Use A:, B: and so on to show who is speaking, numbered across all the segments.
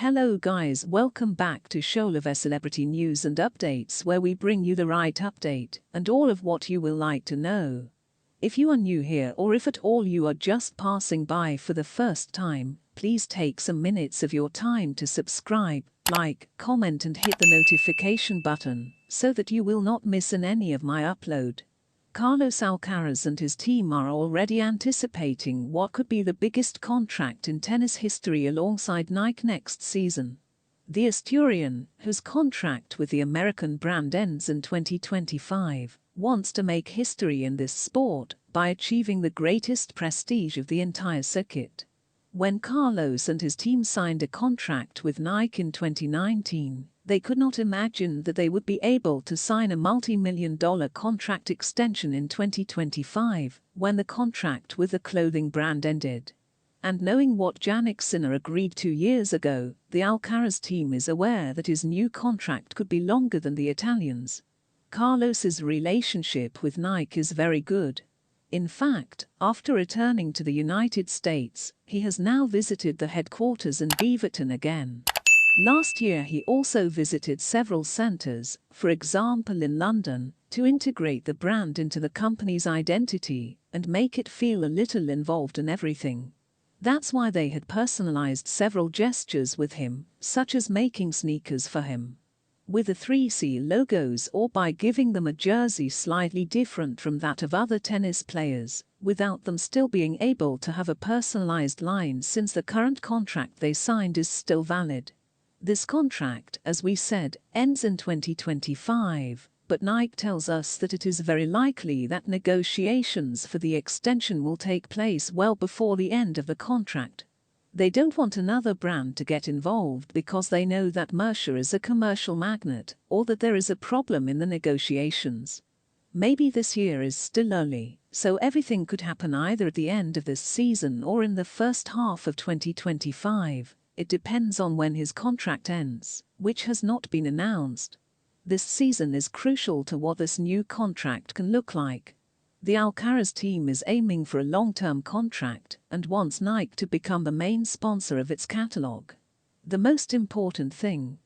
A: Hello guys, welcome back to Showlove Celebrity News and Updates, where we bring you the right update and all of what you will like to know. If you are new here, or if at all you are just passing by for the first time, please take some minutes of your time to subscribe, like, comment and hit the notification button so that you will not miss any of my upload. Carlos Alcaraz and his team are already anticipating what could be the biggest contract in tennis history alongside Nike next season. The Asturian, whose contract with the American brand ends in 2025, wants to make history in this sport by achieving the greatest prestige of the entire circuit. When Carlos and his team signed a contract with Nike in 2019, they could not imagine that they would be able to sign a multi-million-dollar contract extension in 2025, when the contract with the clothing brand ended. And knowing what Jannik Sinner agreed 2 years ago, the Alcaraz team is aware that his new contract could be longer than the Italians. Carlos's relationship with Nike is very good. In fact, after returning to the United States, he has now visited the headquarters in Beaverton again. Last year he also visited several centers, for example in London, to integrate the brand into the company's identity and make it feel a little involved in everything. That's why they had personalized several gestures with him, such as making sneakers for him with the 3C logos, or by giving them a jersey slightly different from that of other tennis players, without them still being able to have a personalized line, since the current contract they signed is still valid. This contract, as we said, ends in 2025, but Nike tells us that it is very likely that negotiations for the extension will take place well before the end of the contract. They don't want another brand to get involved because they know that Mercer is a commercial magnet, or that there is a problem in the negotiations. Maybe this year is still early, so everything could happen either at the end of this season or in the first half of 2025. It depends on when his contract ends, which has not been announced. This season is crucial to what this new contract can look like. The Alcaraz team is aiming for a long-term contract and wants Nike to become the main sponsor of its catalog. The most important thing.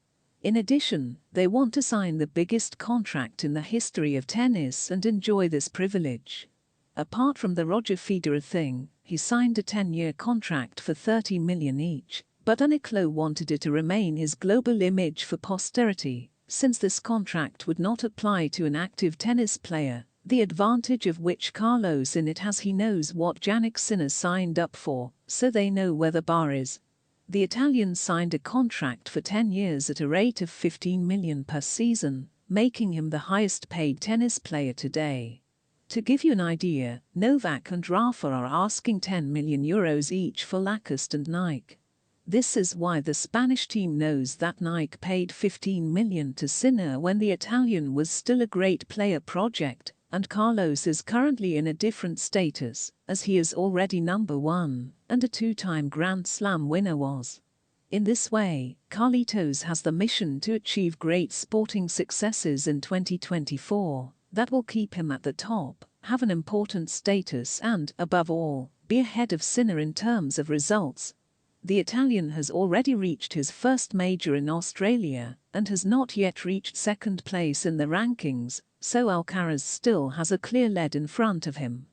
A: In addition, they want to sign the biggest contract in the history of tennis and enjoy this privilege. Apart from the Roger Federer thing, he signed a 10-year contract for $30 million each, but Uniqlo wanted it to remain his global image for posterity, since this contract would not apply to an active tennis player. The advantage of which Carlos in it has, he knows what Jannik Sinner signed up for, so they know where the bar is. The Italian signed a contract for 10 years at a rate of $15 million per season, making him the highest paid tennis player today. To give you an idea, Novak and Rafa are asking €10 million each for Lacoste and Nike. This is why the Spanish team knows that Nike paid $15 million to Sinner when the Italian was still a great player project, and Carlos is currently in a different status, as he is already number 1, and a 2-time Grand Slam winner was. In this way, Carlitos has the mission to achieve great sporting successes in 2024, that will keep him at the top, have an important status and, above all, be ahead of Sinner in terms of results. The Italian has already reached his first major in Australia, and has not yet reached second place in the rankings, so Alcaraz still has a clear lead in front of him.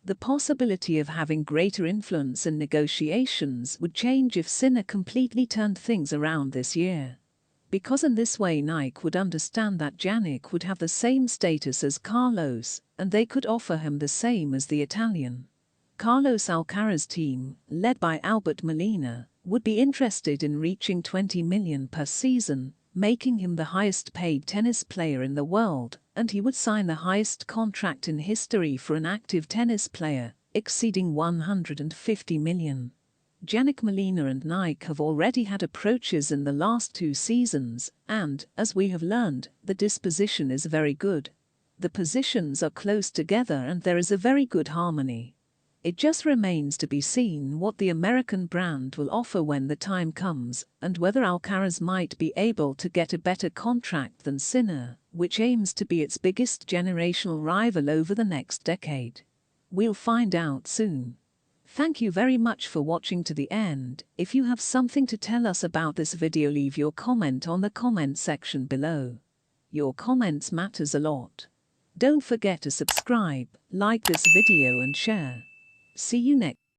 A: The possibility of having greater influence in negotiations would change if Sinner completely turned things around this year. Because in this way Nike would understand that Jannik would have the same status as Carlos, and they could offer him the same as the Italian. Carlos Alcaraz team, led by Albert Molina, would be interested in reaching $20 million per season, making him the highest paid tennis player in the world, and he would sign the highest contract in history for an active tennis player, exceeding $150 million. Jannik Molina and Nike have already had approaches in the last 2 seasons, and, as we have learned, the disposition is very good. The positions are close together and there is a very good harmony. It just remains to be seen what the American brand will offer when the time comes, and whether Alcaraz might be able to get a better contract than Sinner, which aims to be its biggest generational rival over the next decade. We'll find out soon. Thank you very much for watching to the end. If you have something to tell us about this video, leave your comment on the comment section below. Your comments matters a lot. Don't forget to subscribe, like this video and share. See you next